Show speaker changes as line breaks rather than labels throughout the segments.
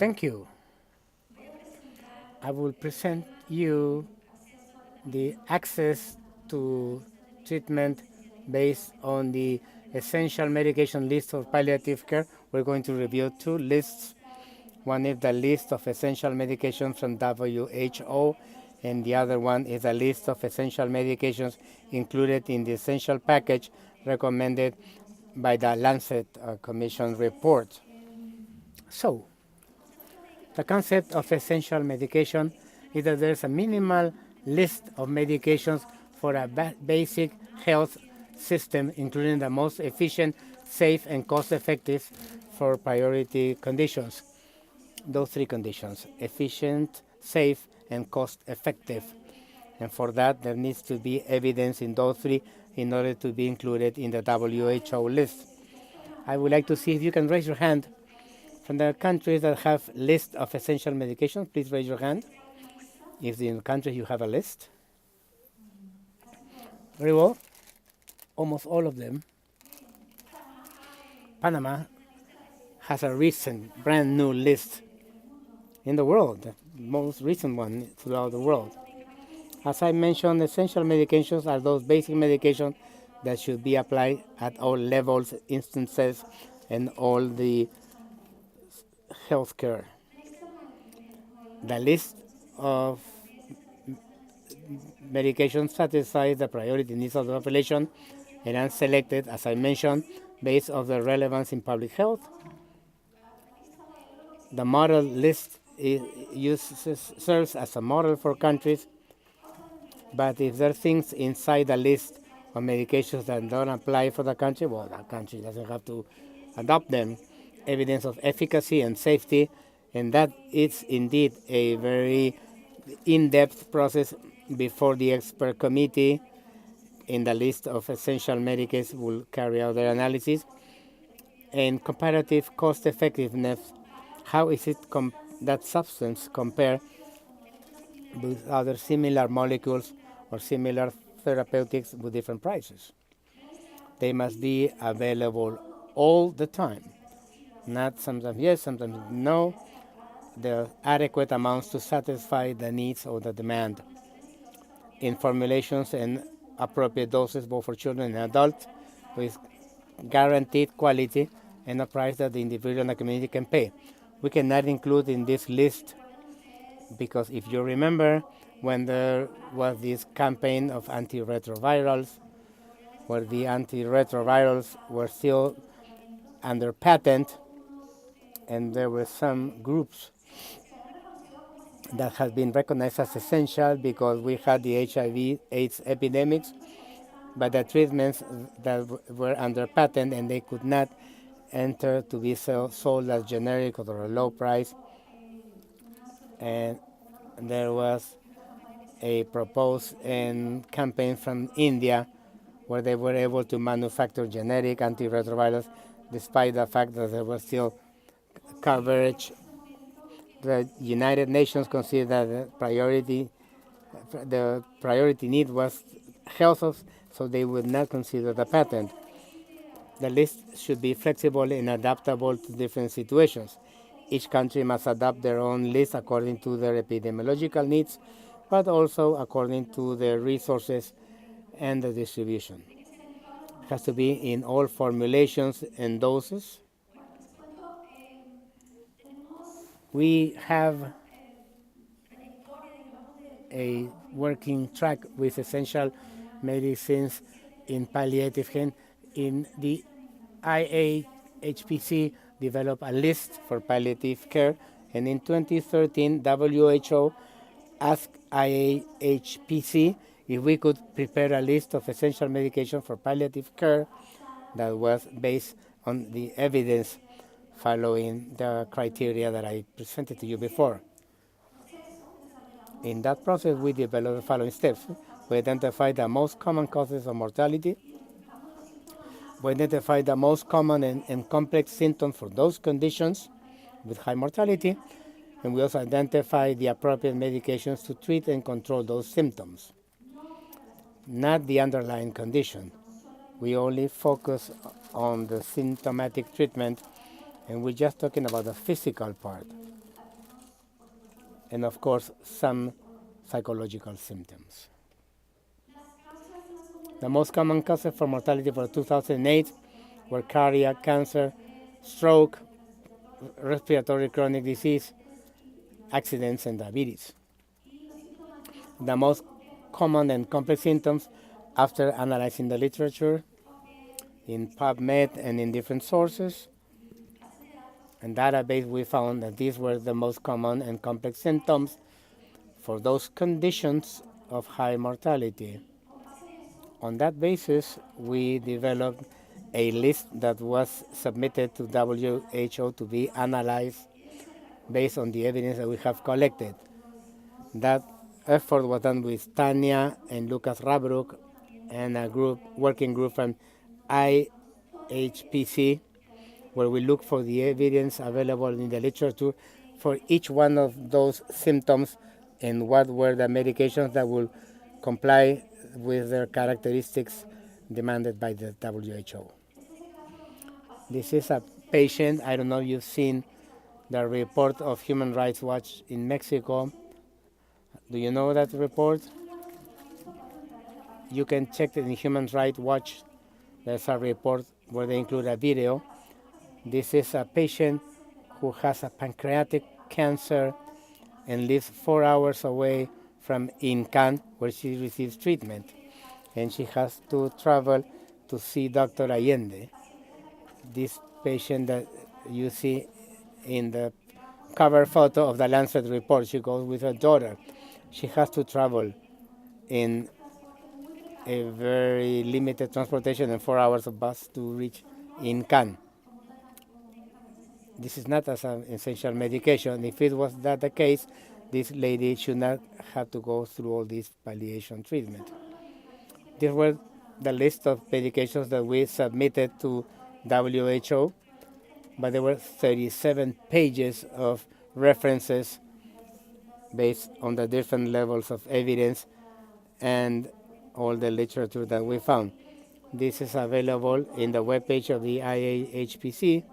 Thank you. I will present you the access to treatment based on the essential medication list of palliative care. We're going to review two lists. One is the list of essential medications from WHO, and the other one is a list of essential medications included in the essential package recommended by the Lancet Commission report. So, the concept of essential medication is that there's a minimal list of medications for a basic health system, including the most efficient, safe, and cost-effective for priority conditions. Those three conditions: efficient, safe, and cost-effective. And for that, there needs to be evidence in those three in order to be included in the WHO list. I would like to see if you can raise your hand. From the countries that have list of essential medications, please raise your hand. If in countries you have a list. Very well. Almost all of them. Panama has a recent, brand new list in the world, the most recent one throughout the world. As I mentioned, essential medications are those basic medications that should be applied at all levels, instances, and all the healthcare. The list of medications satisfies the priority needs of the population and are selected, as I mentioned, based on their relevance in public health. The model list serves as a model for countries, but if there are things inside the list of medications that don't apply for the country, well, the country doesn't have to adopt them. Evidence of efficacy and safety, and that is indeed a very in-depth process before the expert committee in the list of essential medications will carry out their analysis. And comparative cost effectiveness, how is it that substance compare with other similar molecules or similar therapeutics with different prices? They must be available all the time, not sometimes yes, sometimes no. The adequate amounts to satisfy the needs or the demand in formulations and appropriate doses both for children and adults with guaranteed quality and a price that the individual and the community can pay. We cannot include in this list because if you remember when there was this campaign of antiretrovirals where the antiretrovirals were still under patent and there were some groups that has been recognized as essential because we had the HIV/AIDS epidemics, but the treatments that were under patent and they could not enter to be sold as generic or a low price. And there was a proposed campaign from India where they were able to manufacture generic antiretrovirals despite the fact that there was still coverage. The United Nations considered that the priority need was health, so they would not consider the patent. The list should be flexible and adaptable to different situations. Each country must adapt their own list according to their epidemiological needs, but also according to their resources and the distribution. It has to be in all formulations and doses. We have a working track with essential medicines in palliative care. In the IAHPC developed a list for palliative care, and in 2013 WHO asked IAHPC if we could prepare a list of essential medication for palliative care that was based on the evidence following the criteria that I presented to you before. In that process, we developed the following steps. We identified the most common causes of mortality. We identified the most common and complex symptoms for those conditions with high mortality. And we also identified the appropriate medications to treat and control those symptoms, not the underlying condition. We only focus on the symptomatic treatment, and we're just talking about the physical part. and of course some psychological symptoms. The most common causes for mortality for 2008 were cardiac cancer, stroke, respiratory chronic disease, accidents, and diabetes. The most common and complex symptoms after analyzing the literature in PubMed and in different sources and database, we found that these were the most common and complex symptoms for those conditions of high mortality. On that basis, we developed a list that was submitted to WHO to be analyzed based on the evidence that we have collected. That effort was done with Tanya and Lucas Rabruk and a working group from IHPC, where we look for the evidence available in the literature for each one of those symptoms and what were the medications that will comply with their characteristics demanded by the WHO. This is a patient, I don't know if you've seen the report of Human Rights Watch in Mexico. Do you know that report? You can check it in Human Rights Watch. There's a report where they include a video. This is a patient who has a pancreatic cancer and lives 4 hours away from Incan, where she receives treatment. And she has to travel to see Dr. Allende. This patient that you see in the cover photo of the Lancet report, she goes with her daughter. She has to travel in a very limited transportation and 4 hours of bus to reach Incan. This is not as an essential medication. If it was that the case, this lady should not have to go through all this palliation treatment. These were the list of medications that we submitted to WHO, but there were 37 pages of references based on the different levels of evidence and all the literature that we found. This is available in the webpage of the IAHPC,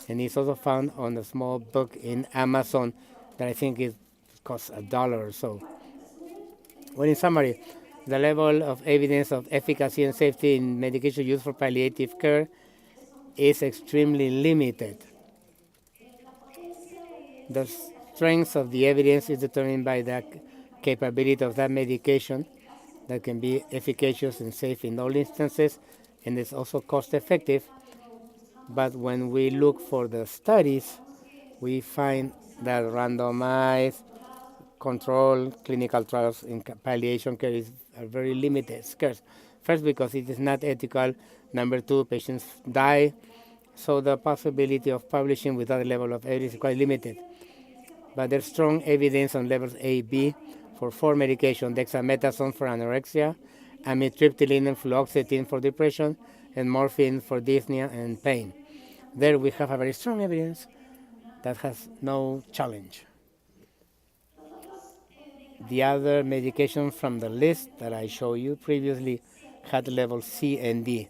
and it's also found on a small book in Amazon that I think it costs $1 or so. Well, in summary, the level of evidence of efficacy and safety in medication used for palliative care is extremely limited. The strength of the evidence is determined by the capability of that medication that can be efficacious and safe in all instances, and it's also cost effective. But when we look for the studies, we find that randomized controlled clinical trials in palliation care are very limited, scarce. First, because it is not ethical. Number two, patients die. So the possibility of publishing with that level of evidence is quite limited. But there's strong evidence on levels A, B for 4 medications: dexamethasone for anorexia, amitriptyline and fluoxetine for depression, and morphine for dyspnea and pain. There we have a very strong evidence that has no challenge. The other medications from the list that I showed you previously had levels C and D.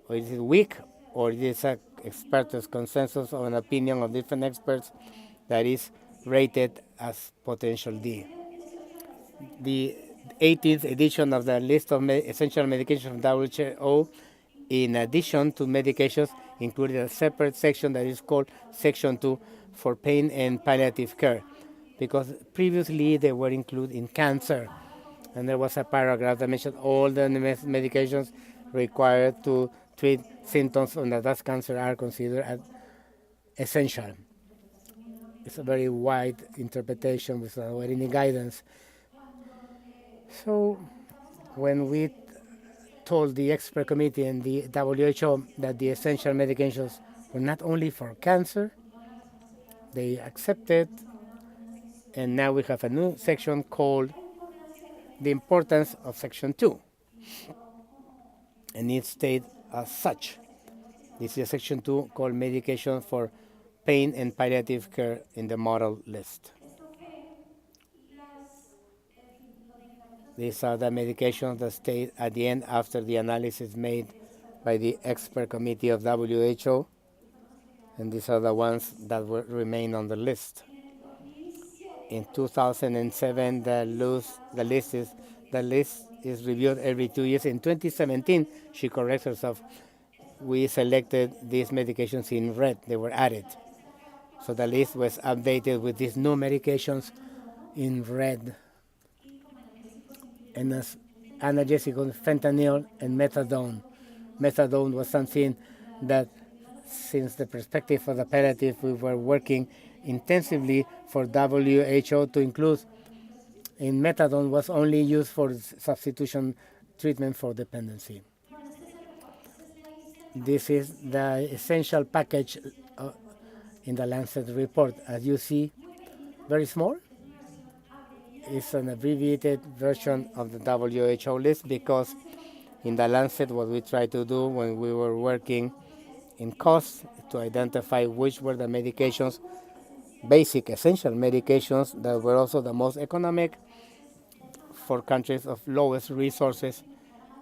Or is it weak, or it is an expert's consensus or an opinion of different experts that is rated as potential D. The 18th edition of the list of essential medications from WHO, in addition to medications, included a separate section that is called Section 2 for pain and palliative care, because previously they were included in cancer, and there was a paragraph that mentioned all the medications required to treat symptoms of that cancer are considered as essential. It's a very wide interpretation without any guidance. So when we told the expert committee and the WHO that the essential medications were not only for cancer, they accepted, and now we have a new section called the importance of Section 2. And it states as such. This is Section 2 called Medication for Pain and Palliative Care in the model list. These are the medications that stayed at the end after the analysis made by the expert committee of WHO, and these are the ones that will remain on the list. In 2007, the list is reviewed every 2 years. In 2017, she corrects herself. We selected these medications in red. They were added. So the list was updated with these new medications in red. And as analgesic, fentanyl and methadone. Methadone was something that, since the perspective of the palliative, we were working intensively for WHO to include. In methadone was only used for substitution treatment for dependency. This is the essential package in the Lancet report. As you see, very small. It's an abbreviated version of the WHO list, because in the Lancet what we tried to do when we were working in cost to identify which were the medications, basic essential medications, that were also the most economic for countries of lowest resources.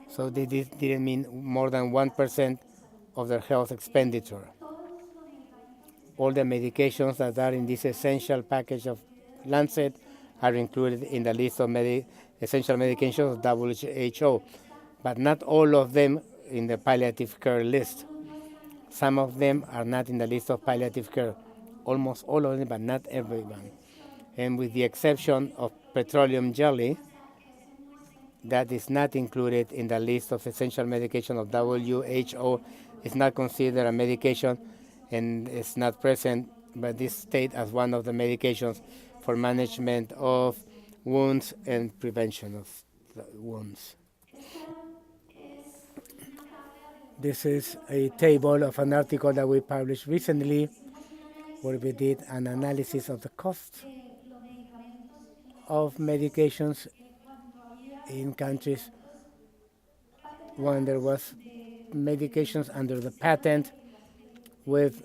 So this didn't mean more than 1% of their health expenditure. All the medications that are in this essential package of Lancet are included in the list of essential medications of WHO, but not all of them in the palliative care list. Some of them are not in the list of palliative care, almost all of them, but not everyone. And with the exception of petroleum jelly, that is not included in the list of essential medication of WHO. It's not considered a medication, and it's not present, but this state as one of the medications for management of wounds and prevention of wounds. This is a table of an article that we published recently, where we did an analysis of the cost of medications in countries when there was medications under the patent with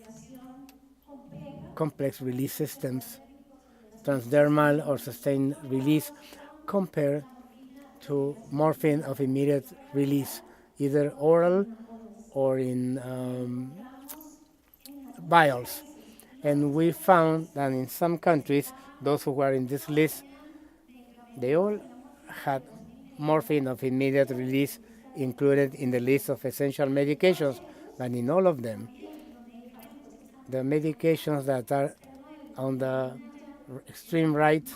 complex release systems, transdermal or sustained release, compared to morphine of immediate release, either oral or in vials. And we found that in some countries, those who were in this list, they all had morphine of immediate release included in the list of essential medications, but in all of them, the medications that are on the extreme right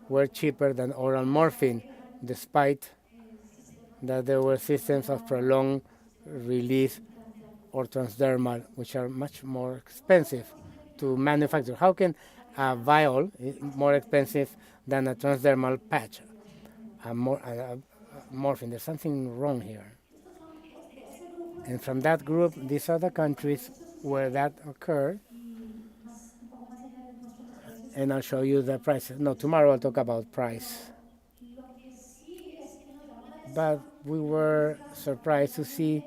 were cheaper than oral morphine, despite that there were systems of prolonged release or transdermal, which are much more expensive to manufacture. How can a vial be more expensive than a transdermal patch? Morphine, there's something wrong here. And from that group, these are the countries where that occurred. And I'll show you the prices. No, tomorrow I'll talk about price. But we were surprised to see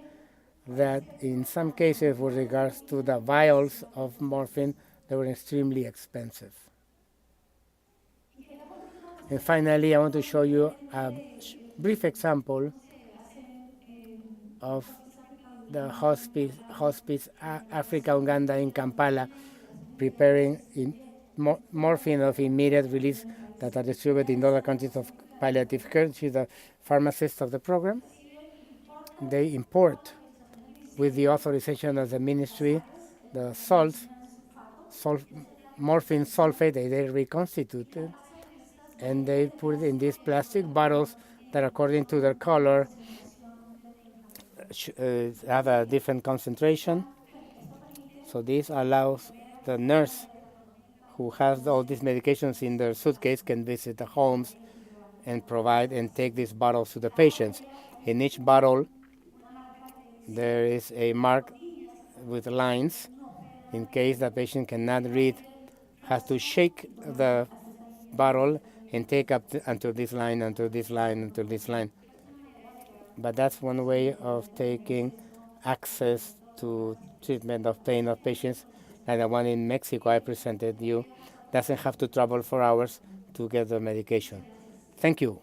that in some cases, with regards to the vials of morphine, they were extremely expensive. And finally, I want to show you a brief example of the Hospice Africa Uganda in Kampala, preparing morphine of immediate release that are distributed in other countries of palliative care. She's the pharmacist of the program. They import, with the authorization of the ministry, the morphine sulfate that they reconstituted, and they put it in these plastic bottles that, according to their color, have a different concentration. So this allows the nurse who has all these medications in their suitcase can visit the homes and provide and take these bottles to the patients. In each bottle, there is a mark with lines. In case the patient cannot read, has to shake the bottle and take up until this line, until this line, until this line. But that's one way of taking access to treatment of pain of patients, like the one in Mexico I presented you. Doesn't have to travel for hours to get the medication. Thank you.